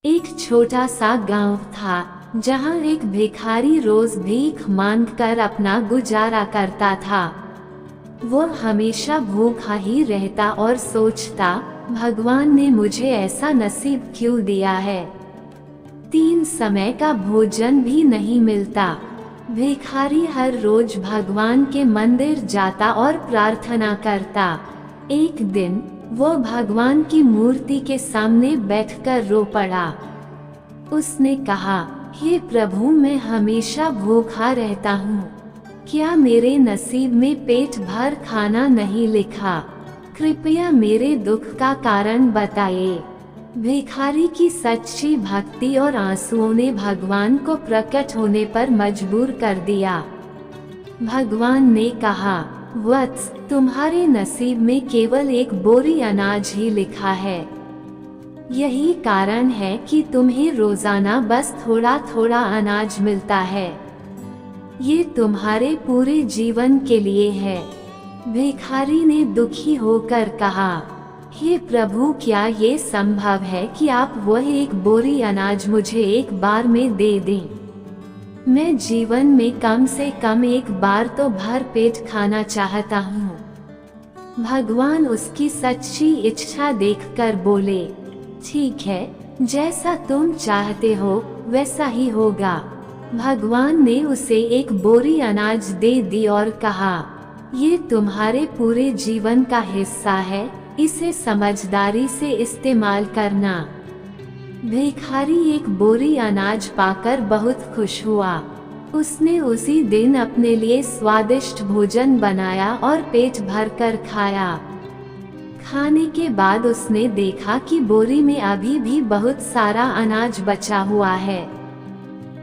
एक छोटा सा गांव था जहां एक भिखारी रोज भीख मांगकर अपना गुजारा करता था। वो हमेशा भूखा ही रहता और सोचता, भगवान ने मुझे ऐसा नसीब क्यों दिया है। 3 समय का भोजन भी नहीं मिलता। भिखारी हर रोज भगवान के मंदिर जाता और प्रार्थना करता। एक दिन वो भगवान की मूर्ति के सामने बैठकर रो पड़ा। उसने कहा, हे प्रभु, मैं हमेशा भूखा रहता हूँ। क्या मेरे नसीब में पेट भर खाना नहीं लिखा? कृपया मेरे दुख का कारण बताइए। भिखारी की सच्ची भक्ति और आंसुओं ने भगवान को प्रकट होने पर मजबूर कर दिया। भगवान ने कहा, वत्स, तुम्हारे नसीब में केवल एक बोरी अनाज ही लिखा है। यही कारण है कि तुम्हें रोजाना बस थोड़ा थोड़ा अनाज मिलता है। ये तुम्हारे पूरे जीवन के लिए है। भिखारी ने दुखी होकर कहा, हे प्रभु, क्या ये संभव है कि आप वह एक बोरी अनाज मुझे एक बार में दे दें? मैं जीवन में कम से कम एक बार तो भर पेट खाना चाहता हूँ। भगवान उसकी सच्ची इच्छा देखकर बोले, ठीक है, जैसा तुम चाहते हो वैसा ही होगा। भगवान ने उसे एक बोरी अनाज दे दी और कहा, ये तुम्हारे पूरे जीवन का हिस्सा है, इसे समझदारी से इस्तेमाल करना। भिखारी एक बोरी अनाज पाकर बहुत खुश हुआ। उसने उसी दिन अपने लिए स्वादिष्ट भोजन बनाया और पेट भरकर खाया। खाने के बाद उसने देखा कि बोरी में अभी भी बहुत सारा अनाज बचा हुआ है।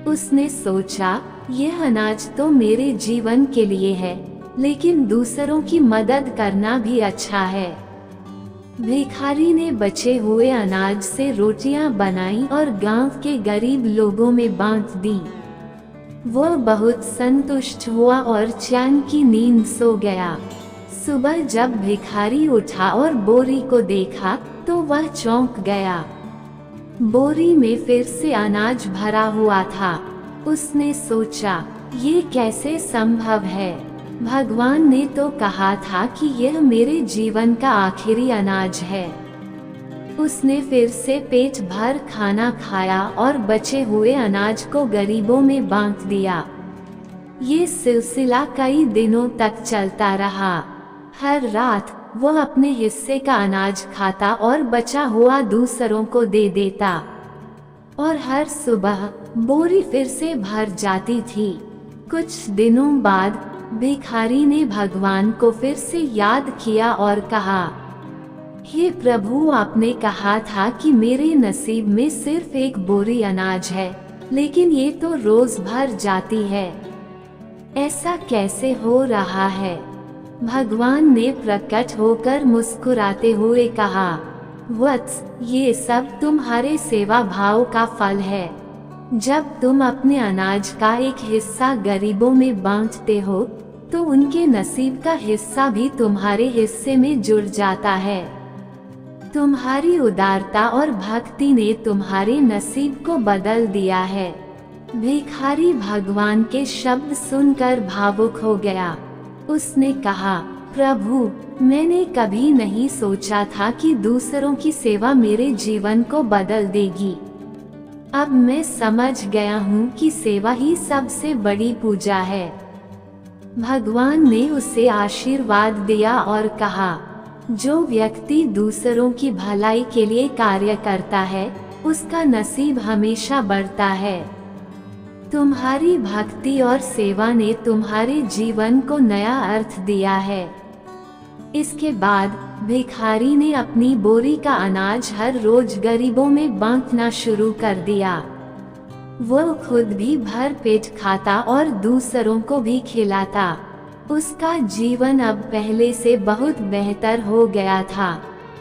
उसने सोचा, यह अनाज तो मेरे जीवन के लिए है, लेकिन दूसरों की मदद करना भी अच्छा है। भिखारी ने बचे हुए अनाज से रोटियां बनाई और गांव के गरीब लोगों में बांट दी। वह बहुत संतुष्ट हुआ और चैन की नींद सो गया। सुबह जब भिखारी उठा और बोरी को देखा तो वह चौंक गया। बोरी में फिर से अनाज भरा हुआ था। उसने सोचा, ये कैसे संभव है? भगवान ने तो कहा था कि यह मेरे जीवन का आखिरी अनाज है। उसने फिर से पेट भर खाना खाया और बचे हुए अनाज को गरीबों में बांट दिया। ये सिलसिला कई दिनों तक चलता रहा। हर रात वो अपने हिस्से का अनाज खाता और बचा हुआ दूसरों को दे देता, और हर सुबह बोरी फिर से भर जाती थी। कुछ दिनों बाद भिखारी ने भगवान को फिर से याद किया और कहा, हे प्रभु, आपने कहा था कि मेरे नसीब में सिर्फ एक बोरी अनाज है, लेकिन ये तो रोज भर जाती है। ऐसा कैसे हो रहा है? भगवान ने प्रकट होकर मुस्कुराते हुए कहा, वत्स, ये सब तुम्हारे सेवा भाव का फल है। जब तुम अपने अनाज का एक हिस्सा गरीबों में बांटते हो तो उनके नसीब का हिस्सा भी तुम्हारे हिस्से में जुड़ जाता है। तुम्हारी उदारता और भक्ति ने तुम्हारे नसीब को बदल दिया है। भिखारी भगवान के शब्द सुनकर भावुक हो गया। उसने कहा, प्रभु, मैंने कभी नहीं सोचा था कि दूसरों की सेवा मेरे जीवन को बदल देगी। अब मैं समझ गया हूँ कि सेवा ही सबसे बड़ी पूजा है। भगवान ने उसे आशीर्वाद दिया और कहा, जो व्यक्ति दूसरों की भलाई के लिए कार्य करता है, उसका नसीब हमेशा बढ़ता है। तुम्हारी भक्ति और सेवा ने तुम्हारे जीवन को नया अर्थ दिया है। इसके बाद भिखारी ने अपनी बोरी का अनाज हर रोज गरीबों में बांटना शुरू कर दिया। वो खुद भी भर पेट खाता और दूसरों को भी खिलाता। उसका जीवन अब पहले से बहुत बेहतर हो गया था।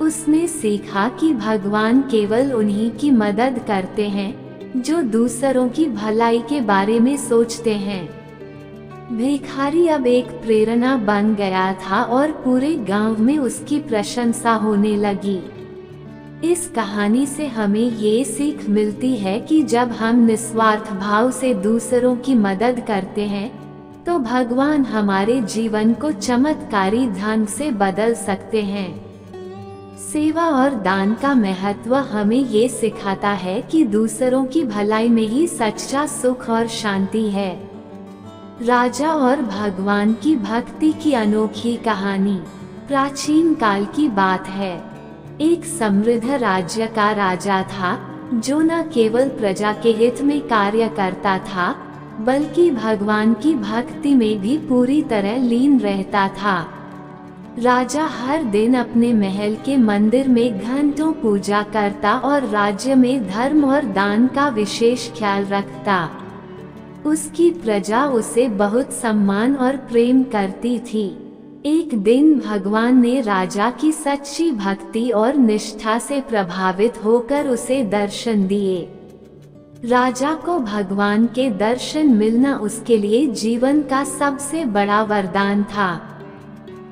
उसने सीखा कि भगवान केवल उन्हीं की मदद करते हैं जो दूसरों की भलाई के बारे में सोचते हैं। भिखारी अब एक प्रेरणा बन गया था और पूरे गांव में उसकी प्रशंसा होने लगी। इस कहानी से हमें ये सीख मिलती है कि जब हम निस्वार्थ भाव से दूसरों की मदद करते हैं तो भगवान हमारे जीवन को चमत्कारी ढंग से बदल सकते हैं। सेवा और दान का महत्व हमें ये सिखाता है कि दूसरों की भलाई में ही सच्चा सुख और शांति है। राजा और भगवान की भक्ति की अनोखी कहानी प्राचीन काल की बात है। एक समृद्ध राज्य का राजा था जो न केवल प्रजा के हित में कार्य करता था बल्कि भगवान की भक्ति में भी पूरी तरह लीन रहता था। राजा हर दिन अपने महल के मंदिर में घंटों पूजा करता और राज्य में धर्म और दान का विशेष ख्याल रखता। उसकी प्रजा उसे बहुत सम्मान और प्रेम करती थी। एक दिन भगवान ने राजा की सच्ची भक्ति और निष्ठा से प्रभावित होकर उसे दर्शन दिए। राजा को भगवान के दर्शन मिलना उसके लिए जीवन का सबसे बड़ा वरदान था।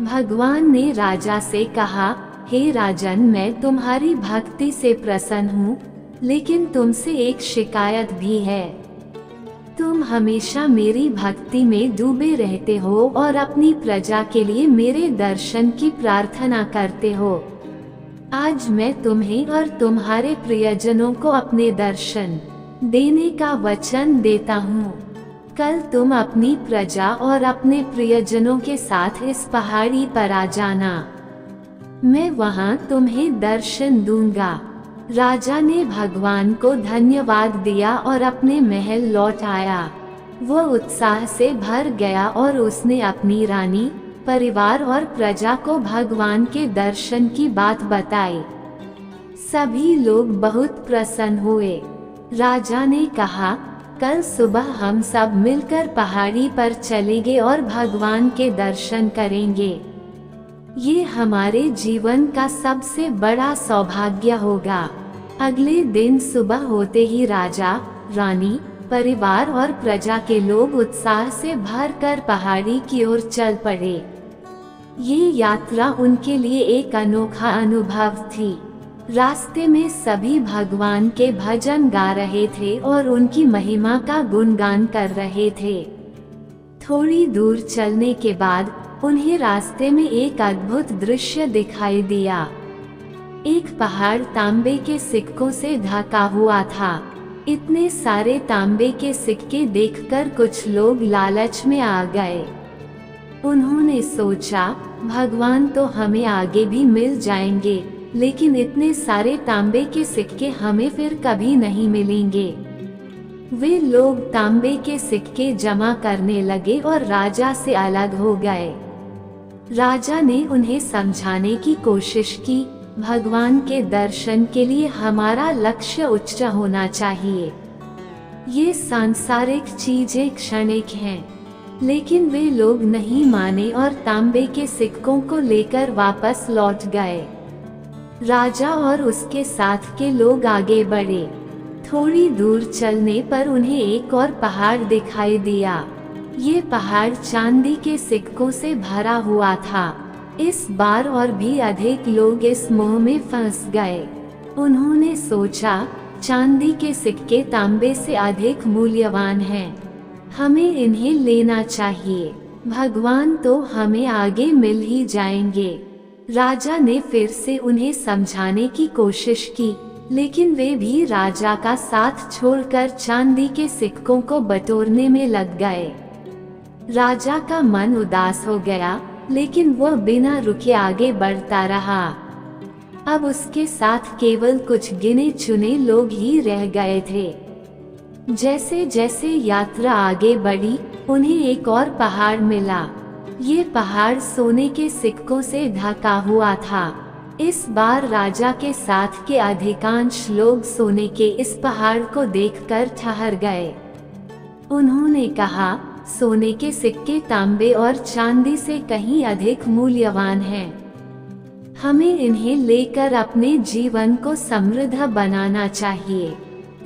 भगवान ने राजा से कहा, हे राजन, मैं तुम्हारी भक्ति से प्रसन्न हूँ, लेकिन तुमसे एक शिकायत भी है। तुम हमेशा मेरी भक्ति में डूबे रहते हो और अपनी प्रजा के लिए मेरे दर्शन की प्रार्थना करते हो। आज मैं तुम्हें और तुम्हारे प्रियजनों को अपने दर्शन देने का वचन देता हूँ। कल तुम अपनी प्रजा और अपने प्रियजनों के साथ इस पहाड़ी पर आ जाना। मैं वहाँ तुम्हें दर्शन दूंगा। राजा ने भगवान को धन्यवाद दिया और अपने महल लौट आया। वो उत्साह से भर गया और उसने अपनी रानी, परिवार और प्रजा को भगवान के दर्शन की बात बताई। सभी लोग बहुत प्रसन्न हुए। राजा ने कहा, कल सुबह हम सब मिलकर पहाड़ी पर चलेंगे और भगवान के दर्शन करेंगे। ये हमारे जीवन का सबसे बड़ा सौभाग्य होगा। अगले दिन सुबह होते ही राजा, रानी, परिवार और प्रजा के लोग उत्साह से भरकर पहाड़ी की ओर चल पड़े। ये यात्रा उनके लिए एक अनोखा अनुभव थी। रास्ते में सभी भगवान के भजन गा रहे थे और उनकी महिमा का गुणगान कर रहे थे। थोड़ी दूर चलने के बाद उन्हें रास्ते में एक अद्भुत दृश्य दिखाई दिया। एक पहाड़ तांबे के सिक्कों से ढका हुआ था। इतने सारे तांबे के सिक्के देखकर कुछ लोग लालच में आ गए। उन्होंने सोचा, भगवान तो हमें आगे भी मिल जाएंगे, लेकिन इतने सारे तांबे के सिक्के हमें फिर कभी नहीं मिलेंगे। वे लोग तांबे के सिक्के जमा करने लगे और राजा से अलग हो गए। राजा ने उन्हें समझाने की कोशिश की, भगवान के दर्शन के लिए हमारा लक्ष्य उच्च होना चाहिए। ये सांसारिक चीजें क्षणिक हैं। लेकिन वे लोग नहीं माने और तांबे के सिक्कों को लेकर वापस लौट गए। राजा और उसके साथ के लोग आगे बढ़े। थोड़ी दूर चलने पर उन्हें एक और पहाड़ दिखाई दिया। ये पहाड़ चांदी के सिक्कों से भरा हुआ था। इस बार और भी अधिक लोग इस मोह में फंस गए। उन्होंने सोचा, चांदी के सिक्के तांबे से अधिक मूल्यवान हैं। हमें इन्हें लेना चाहिए। भगवान तो हमें आगे मिल ही जाएंगे। राजा ने फिर से उन्हें समझाने की कोशिश की, लेकिन वे भी राजा का साथ छोड़कर चांदी के सिक्कों को बटोरने में लग गए। राजा का मन उदास हो गया, लेकिन वह बिना रुके आगे बढ़ता रहा। अब उसके साथ केवल कुछ गिने चुने लोग ही रह गए थे। जैसे जैसे यात्रा आगे बढ़ी, उन्हें एक और पहाड़ मिला। ये पहाड़ सोने के सिक्कों से ढका हुआ था। इस बार राजा के साथ के अधिकांश लोग सोने के इस पहाड़ को देखकर ठहर गए। उन्होंने कहा, सोने के सिक्के तांबे और चांदी से कहीं अधिक मूल्यवान हैं। हमें इन्हें लेकर अपने जीवन को समृद्ध बनाना चाहिए।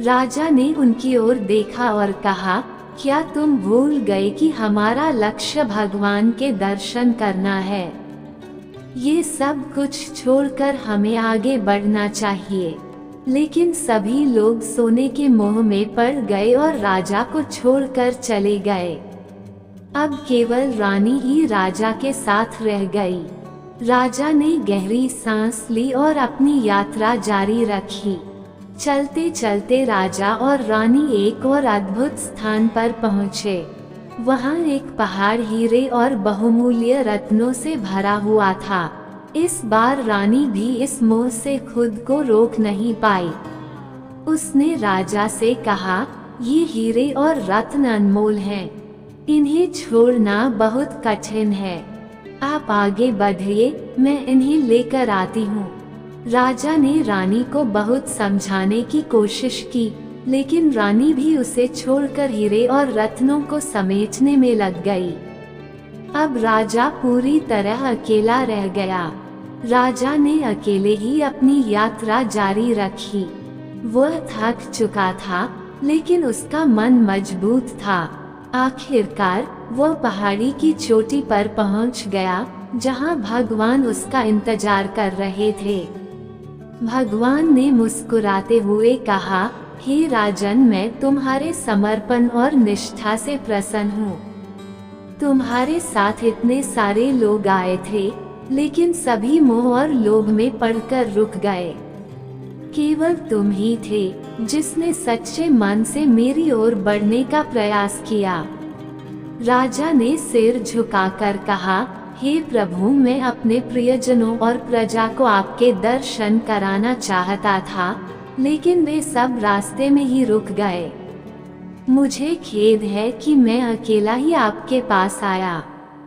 राजा ने उनकी ओर देखा और कहा, क्या तुम भूल गए कि हमारा लक्ष्य भगवान के दर्शन करना है? ये सब कुछ छोड़कर हमें आगे बढ़ना चाहिए। लेकिन सभी लोग सोने के मोह में पड़ गए और राजा को छोड़कर चले गए। अब केवल रानी ही राजा के साथ रह गई। राजा ने गहरी सांस ली और अपनी यात्रा जारी रखी। चलते चलते राजा और रानी एक और अद्भुत स्थान पर पहुँचे। वहाँ एक पहाड़ हीरे और बहुमूल्य रत्नों से भरा हुआ था। इस बार रानी भी इस मोह से खुद को रोक नहीं पाई। उसने राजा से कहा, ये हीरे और रत्न अनमोल हैं। इन्हें छोड़ना बहुत कठिन है। आप आगे बढ़िए, मैं इन्हें लेकर आती हूँ। राजा ने रानी को बहुत समझाने की कोशिश की, लेकिन रानी भी उसे छोड़कर हीरे और रत्नों को समेटने में लग गई। अब राजा पूरी तरह अकेला रह गया। राजा ने अकेले ही अपनी यात्रा जारी रखी। वह थक चुका था, लेकिन उसका मन मजबूत था। आखिरकार वह पहाड़ी की चोटी पर पहुंच गया, जहां भगवान उसका इंतजार कर रहे थे। भगवान ने मुस्कुराते हुए कहा, हे राजन, मैं तुम्हारे समर्पण और निष्ठा से प्रसन्न हूँ। तुम्हारे साथ इतने सारे लोग आए थे, लेकिन सभी मोह और लोभ में पड़कर रुक गए। केवल तुम ही थे जिसने सच्चे मन से मेरी ओर बढ़ने का प्रयास किया। राजा ने सिर झुकाकर कहा, हे प्रभु, मैं अपने प्रियजनों और प्रजा को आपके दर्शन कराना चाहता था, लेकिन वे सब रास्ते में ही रुक गए। मुझे खेद है कि मैं अकेला ही आपके पास आया।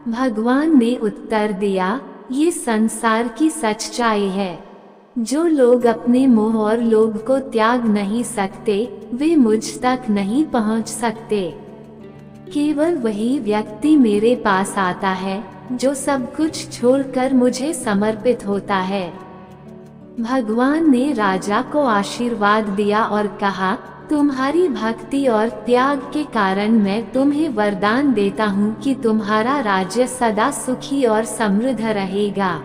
भगवान ने उत्तर दिया, ये संसार की सच्चाई है। जो लोग अपने मोह और लोभ को त्याग नहीं सकते, वे मुझ तक नहीं पहुंच सकते। केवल वही व्यक्ति मेरे पास आता है जो सब कुछ छोड़कर मुझे समर्पित होता है। भगवान ने राजा को आशीर्वाद दिया और कहा, तुम्हारी भक्ति और त्याग के कारण मैं तुम्हें वरदान देता हूँ कि तुम्हारा राज्य सदा सुखी और समृद्ध रहेगा।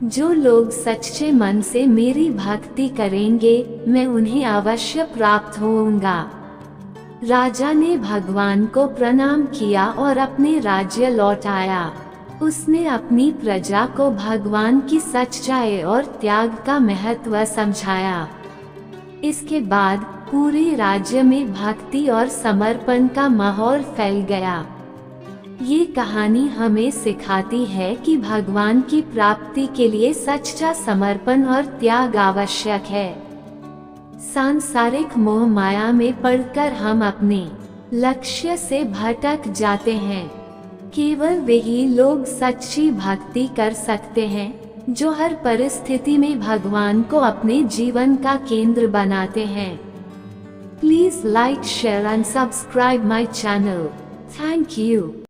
जो लोग सच्चे मन से मेरी भक्ति करेंगे, मैं उन्हें अवश्य प्राप्त होऊंगा। राजा ने भगवान को प्रणाम किया और अपने राज्य लौट आया। उसने अपनी प्रजा को भगवान की सच्चाई और त्याग का महत्व समझाया। इसके बाद पूरे राज्य में भक्ति और समर्पण का माहौल फैल गया। ये कहानी हमें सिखाती है कि भगवान की प्राप्ति के लिए सच्चा समर्पण और त्याग आवश्यक है। सांसारिक मोह माया में पड़कर हम अपने लक्ष्य से भटक जाते हैं। केवल वही लोग सच्ची भक्ति कर सकते हैं जो हर परिस्थिति में भगवान को अपने जीवन का केंद्र बनाते हैं। Please like, share and subscribe my channel. Thank you.